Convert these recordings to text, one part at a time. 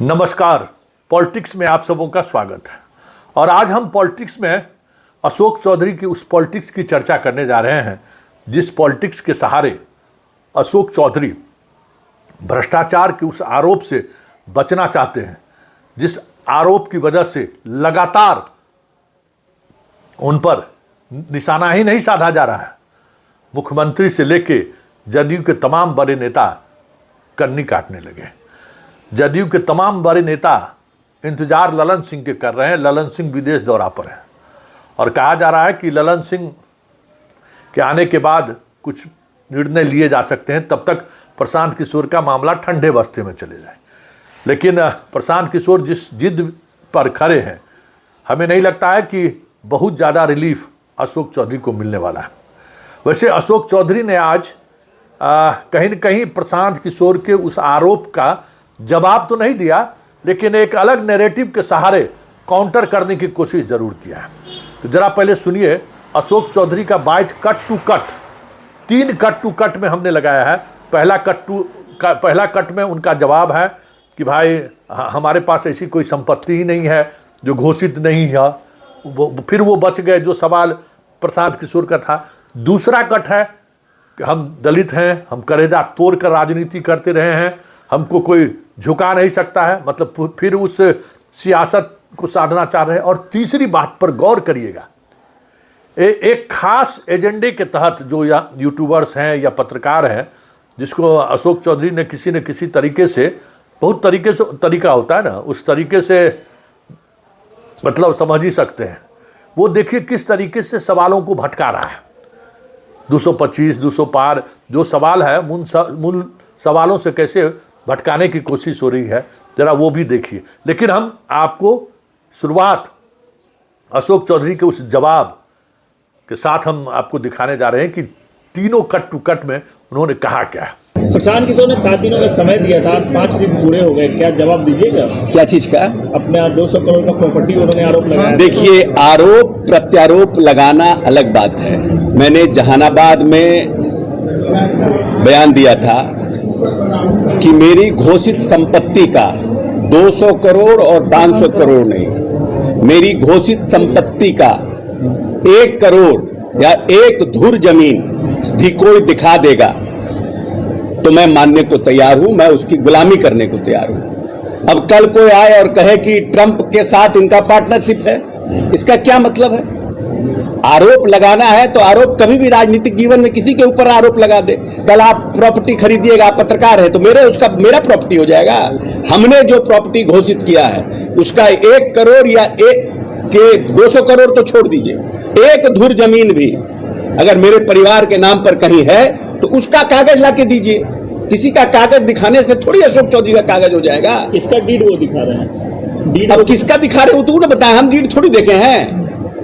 नमस्कार। पॉलिटिक्स में आप सबों का स्वागत है। और आज हम पॉलिटिक्स में अशोक चौधरी की उस पॉलिटिक्स की चर्चा करने जा रहे हैं जिस पॉलिटिक्स के सहारे अशोक चौधरी भ्रष्टाचार के उस आरोप से बचना चाहते हैं, जिस आरोप की वजह से लगातार उन पर निशाना ही नहीं साधा जा रहा है। मुख्यमंत्री से लेके जदयू के तमाम बड़े नेता कन्नी काटने लगे। जदयू के तमाम बड़े नेता इंतजार ललन सिंह के कर रहे हैं। ललन सिंह विदेश दौरा पर है और कहा जा रहा है कि ललन सिंह के आने के बाद कुछ निर्णय लिए जा सकते हैं, तब तक प्रशांत किशोर का मामला ठंडे बस्ते में चले जाए। लेकिन प्रशांत किशोर जिस जिद पर खड़े हैं, हमें नहीं लगता है कि बहुत ज़्यादा रिलीफ अशोक चौधरी को मिलने वाला है। वैसे अशोक चौधरी ने आज कहीं न कहीं प्रशांत किशोर के उस आरोप का जवाब तो नहीं दिया, लेकिन एक अलग नैरेटिव के सहारे काउंटर करने की कोशिश जरूर किया है। तो जरा पहले सुनिए अशोक चौधरी का bite cut to cut. 3 cut to cut में हमने लगाया है। पहला कट में उनका जवाब है कि भाई हमारे पास ऐसी कोई संपत्ति ही नहीं है जो घोषित नहीं है। फिर वो बच गए जो सवाल प्रशांत किशोर का था। दूसरा कट है कि हम दलित हैं, हम कलेजा तोड़ कर राजनीति करते रहे हैं, हमको कोई झुका नहीं सकता है, मतलब फिर उस सियासत को साधना चाह रहे हैं। और तीसरी बात पर गौर करिएगा, एक खास एजेंडे के तहत जो यूट्यूबर्स हैं या पत्रकार हैं, जिसको अशोक चौधरी ने किसी तरीके से, बहुत तरीका होता है ना, उस तरीके से मतलब समझ ही सकते हैं। वो देखिए किस तरीके से सवालों को भटका रहा है। 225, 200 पार जो सवाल है, मूल सवालों से कैसे भटकाने की कोशिश हो रही है, जरा वो भी देखिए। लेकिन हम आपको शुरुआत अशोक चौधरी के उस जवाब के साथ हम आपको दिखाने जा रहे हैं कि तीनों कट टू कट में उन्होंने कहा क्या है। प्रशांत किशोर ने 7 दिनों का समय दिया था, 5 दिन पूरे हो गए, क्या जवाब दीजिएगा? क्या चीज का? अपना 200 करोड़ का प्रॉपर्टी उन्होंने आरोप लगाया। देखिए, आरोप प्रत्यारोप लगाना अलग बात है। मैंने जहानाबाद में बयान दिया था कि मेरी घोषित संपत्ति का 200 करोड़ और 500 करोड़ नहीं, मेरी घोषित संपत्ति का 1 करोड़ या 1 धुर जमीन भी कोई दिखा देगा तो मैं मानने को तैयार हूं, मैं उसकी गुलामी करने को तैयार हूं। अब कल कोई आए और कहे कि ट्रंप के साथ इनका पार्टनरशिप है, इसका क्या मतलब है? आरोप लगाना है तो आरोप कभी भी राजनीतिक जीवन में किसी के ऊपर आरोप लगा दे। कल आप प्रॉपर्टी खरीदिएगा, आप पत्रकार है तो मेरा प्रॉपर्टी हो जाएगा। हमने जो प्रॉपर्टी घोषित किया है उसका 1 करोड़ या 200 करोड़ तो छोड़ दीजिए, 1 धुर जमीन भी अगर मेरे परिवार के नाम पर कहीं है तो उसका कागज लाके दीजिए। किसी का कागज दिखाने से थोड़ी अशोक चौधरी का कागज हो जाएगा। इसका डीड वो दिखा रहे हैं। अब किसका दिखा रहे हो तो उन्हें बताया, हम डीड थोड़ी देखे हैं।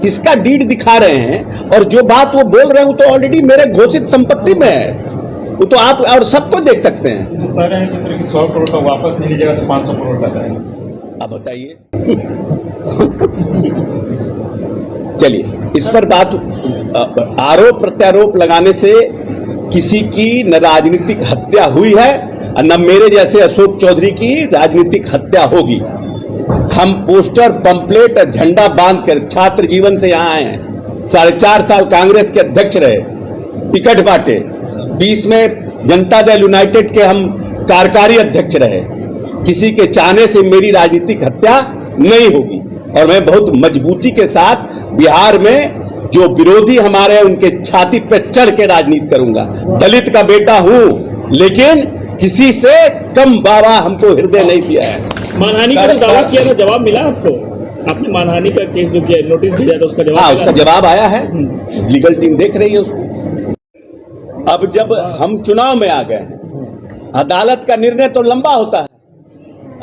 किसका डीड दिखा रहे हैं और जो बात वो बोल रहे हो तो ऑलरेडी मेरे घोषित संपत्ति में है, वो तो आप और सबको देख सकते हैं। कह रहे हैं कि 100 करोड़ का वापस नहीं लीजिएगा तो 500 करोड़ का जाएगा। अब बताइए। चलिए, इस पर बात, आरोप प्रत्यारोप लगाने से किसी की न राजनीतिक हत्या हुई है और न मेरे जैसे अशोक चौधरी की राजनीतिक हत्या होगी। हम पोस्टर, पंपलेट और झंडा बांधकर छात्र जीवन से यहां आए हैं। 4.5 साल कांग्रेस के अध्यक्ष रहे, टिकट बांटे। 20 में जनता दल यूनाइटेड के हम कार्यकारी अध्यक्ष रहे। किसी के चाहने से मेरी राजनीतिक हत्या नहीं होगी और मैं बहुत मजबूती के साथ बिहार में जो विरोधी हमारे उनके छाती पे चढ़ के राजनीति करूंगा। दलित का बेटा हूं, लेकिन किसी से कम बाबा हमको हृदय नहीं दिया है। मानहानि का दावा किया था, जवाब मिला आपको? आपने मानहानि का केस जो किया, नोटिस दिया था, उसका जवाब? हाँ, उसका जवाब आया है। लीगल टीम देख रही है उसको। अब जब हम चुनाव में आ गए हैं, अदालत का निर्णय तो लंबा होता है।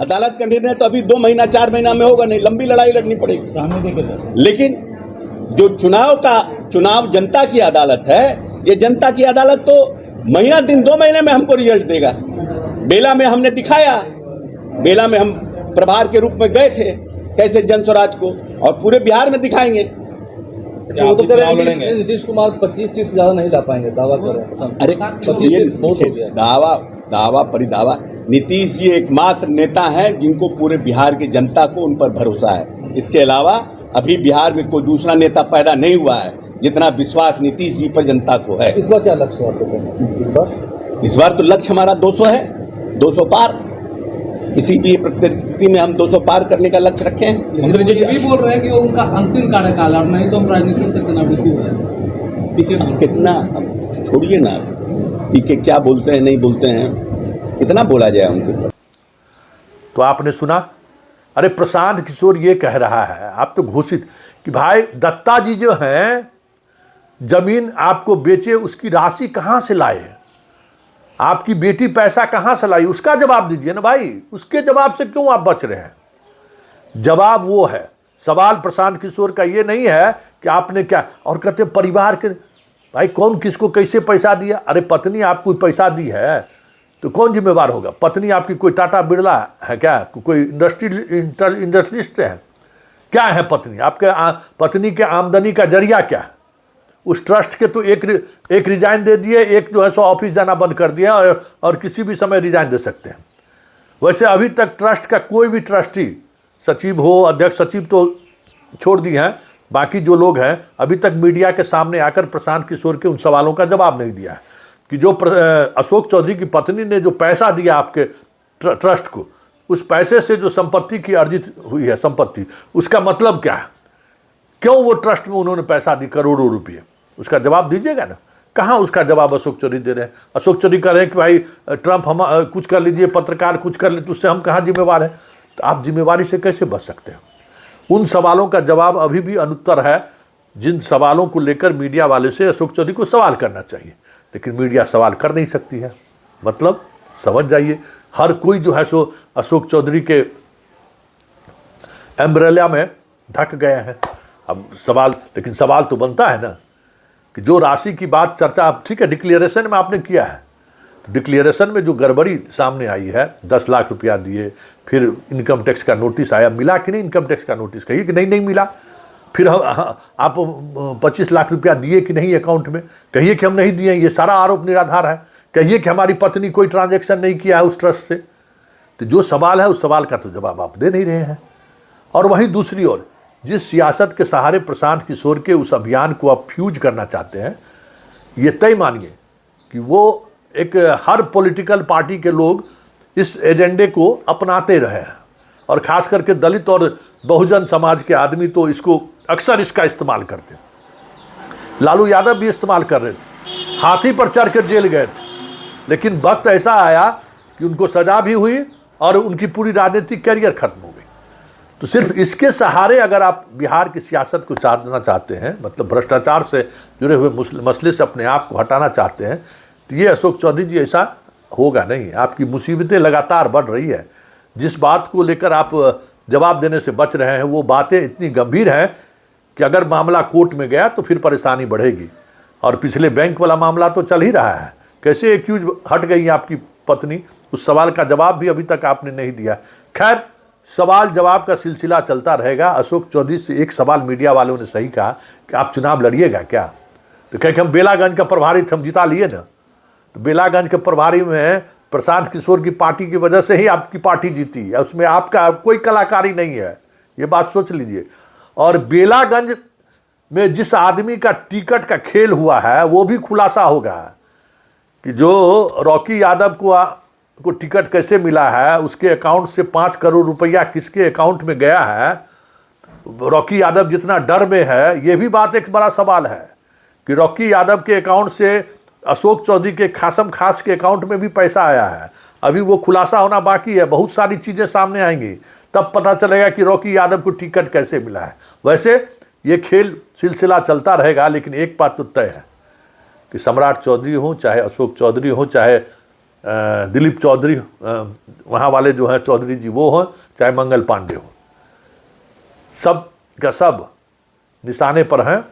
अदालत का निर्णय तो अभी 2 महीना 4 महीना में होगा नहीं, लंबी लड़ाई लड़नी पड़ेगी। लेकिन जो चुनाव जनता की अदालत है, ये जनता की अदालत तो महीना दिन 2 महीने में हमको रिजल्ट देगा। बेला में हमने दिखाया, बेला में हम प्रभार के रूप में गए थे कैसे जन स्वराज को, और पूरे बिहार में दिखाएंगे। वो तो कह रहे हैं नीतीश कुमार 25 सीट से ज्यादा नहीं ला पाएंगे, दावा कर रहे हैं। अरे 25 सीट बहुत हो गया। दावा परिदावा नीतीश जी एकमात्र नेता हैं जिनको पूरे बिहार की जनता को उन पर भरोसा है। इसके अलावा अभी बिहार में कोई दूसरा नेता पैदा नहीं हुआ है जितना विश्वास नीतीश जी पर जनता को है। इस बार क्या लक्ष्य है आपको? इस बार तो लक्ष्य हमारा 200 है, 200 पार। किसी भी परिस्थिति में हम 200 पार करने का लक्ष्य रखे हैं। मंत्री जी भी बोल रहे हैं कि वो उनका अंतिम कार्यकाल है, नहीं तो हम राजनीति से सेनावृत्ति हो जाए। कितना छोड़िए ना, पीके क्या बोलते हैं नहीं बोलते हैं, कितना बोला जाए उनके ऊपर। तो आपने सुना, अरे प्रशांत किशोर ये कह रहा है, आप तो घोषित कि भाई दत्ता जी जो हैं जमीन आपको बेचे, उसकी राशि कहां से लाए, आपकी बेटी पैसा कहां से लाई, उसका जवाब दीजिए ना भाई। उसके जवाब से क्यों आप बच रहे हैं? जवाब वो है। सवाल प्रशांत किशोर का ये नहीं है कि आपने क्या, और कहते परिवार के, भाई कौन किसको कैसे पैसा दिया? अरे पत्नी आपको पैसा दी है तो कौन जिम्मेवार होगा? पत्नी आपकी कोई टाटा बिरला है क्या? कोई इंडस्ट्रियलिस्ट है क्या? है पत्नी आपके पत्नी के आमदनी का जरिया क्या है? उस ट्रस्ट के तो एक रिजाइन दे दिए, एक जो है सो ऑफिस जाना बंद कर दिया, और किसी भी समय रिजाइन दे सकते हैं। वैसे अभी तक ट्रस्ट का कोई भी ट्रस्टी, सचिव हो, अध्यक्ष सचिव तो छोड़ दिए हैं, बाकी जो लोग हैं अभी तक मीडिया के सामने आकर प्रशांत किशोर के उन सवालों का जवाब नहीं दिया है कि जो अशोक चौधरी की पत्नी ने जो पैसा दिया आपके ट्रस्ट को, उस पैसे से जो संपत्ति की अर्जित हुई है संपत्ति, उसका मतलब क्या है? क्यों वो ट्रस्ट में उन्होंने पैसा दी करोड़ों रुपये? उसका जवाब दीजिएगा ना। कहाँ उसका जवाब अशोक चौधरी दे रहे हैं? अशोक चौधरी कह रहे हैं कि भाई ट्रंप हम कुछ कर लीजिए, पत्रकार कुछ कर ले, तो उससे हम कहाँ जिम्मेवार हैं? तो आप जिम्मेवारी से कैसे बच सकते हैं? उन सवालों का जवाब अभी भी अनुत्तर है, जिन सवालों को लेकर मीडिया वाले से अशोक चौधरी को सवाल करना चाहिए, लेकिन मीडिया सवाल कर नहीं सकती है। मतलब समझ जाइए, हर कोई जो है सो अशोक चौधरी के एम्ब्रेला में ढक गया है। अब सवाल, लेकिन सवाल तो बनता है ना कि जो राशि की बात चर्चा, ठीक है डिक्लेरेशन में आपने किया है, तो डिक्लेरेशन में जो गड़बड़ी सामने आई है, 10 लाख रुपया दिए, फिर इनकम टैक्स का नोटिस आया, मिला कि नहीं इनकम टैक्स का नोटिस? कहिए कि नहीं मिला। फिर आप 25 लाख रुपया दिए कि नहीं अकाउंट में? कहिए कि हम नहीं दिए, ये सारा आरोप निराधार है। कहिए कि हमारी पत्नी कोई ट्रांजैक्शन नहीं किया है उस ट्रस्ट से। तो जो सवाल है उस सवाल का तो जवाब आप दे नहीं रहे हैं। और वहीं दूसरी ओर जिस सियासत के सहारे प्रशांत किशोर के उस अभियान को आप फ्यूज करना चाहते हैं, ये तय मानिए कि वो एक हर पॉलिटिकल पार्टी के लोग इस एजेंडे को अपनाते रहे हैं, और खास करके दलित और बहुजन समाज के आदमी तो इसको अक्सर इसका इस्तेमाल करते हैं। लालू यादव भी इस्तेमाल कर रहे थे, हाथी पर चढ़ कर जेल गए थे, लेकिन वक्त ऐसा आया कि उनको सजा भी हुई और उनकी पूरी राजनीतिक कैरियर खत्म हो गई। तो सिर्फ इसके सहारे अगर आप बिहार की सियासत को चाहना चाहते हैं, मतलब भ्रष्टाचार से जुड़े हुए मसले से अपने आप को हटाना चाहते हैं, तो ये अशोक चौधरी जी ऐसा होगा नहीं। आपकी मुसीबतें लगातार बढ़ रही है। जिस बात को लेकर आप जवाब देने से बच रहे हैं, वो बातें इतनी गंभीर हैं कि अगर मामला कोर्ट में गया तो फिर परेशानी बढ़ेगी। और पिछले बैंक वाला मामला तो चल ही रहा है, कैसे एक्यूज हट गई आपकी पत्नी, उस सवाल का जवाब भी अभी तक आपने नहीं दिया। खैर, सवाल जवाब का सिलसिला चलता रहेगा। अशोक चौधरी से एक सवाल मीडिया वालों ने सही कहा कि आप चुनाव लड़िएगा क्या? तो कहे कि हम बेलागंज का प्रभारी थे, हम जिता लिए ना। तो बेलागंज के प्रभारी में प्रशांत किशोर की पार्टी की वजह से ही आपकी पार्टी जीती है, उसमें आपका कोई कलाकारी नहीं है, ये बात सोच लीजिए। और बेलागंज में जिस आदमी का टिकट का खेल हुआ है वो भी खुलासा होगा कि जो रॉकी यादव को टिकट कैसे मिला है, उसके अकाउंट से 5 करोड़ रुपया किसके अकाउंट में गया है। रॉकी यादव जितना डर में है, ये भी बात एक बड़ा सवाल है कि रॉकी यादव के अकाउंट से अशोक चौधरी के खासम खास के अकाउंट में भी पैसा आया है। अभी वो खुलासा होना बाकी है, बहुत सारी चीज़ें सामने आएंगी, तब पता चलेगा कि रॉकी यादव को टिकट कैसे मिला है। वैसे ये खेल सिलसिला चलता रहेगा, लेकिन एक बात तो तय है कि सम्राट चौधरी हो, चाहे अशोक चौधरी हो, चाहे दिलीप चौधरी, वहाँ वाले जो हैं चौधरी जी वो हों, चाहे मंगल पांडे हो, सब का सब निशाने पर हैं।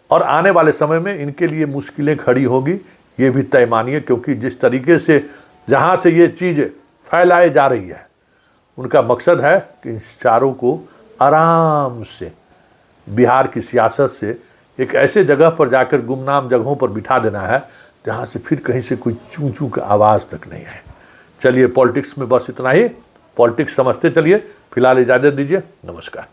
और आने वाले समय में इनके लिए मुश्किलें खड़ी होगी, ये भी तय मानिए, क्योंकि जिस तरीके से जहाँ से ये चीज़ फैलाई जा रही है, उनका मकसद है कि इन चारों को आराम से बिहार की सियासत से एक ऐसे जगह पर जाकर गुमनाम जगहों पर बिठा देना है जहाँ से फिर कहीं से कोई चूं चूं का आवाज़ तक नहीं है। चलिए पॉलिटिक्स में बस इतना ही, पॉलिटिक्स समझते चलिए। फिलहाल इजाज़त दीजिए, नमस्कार।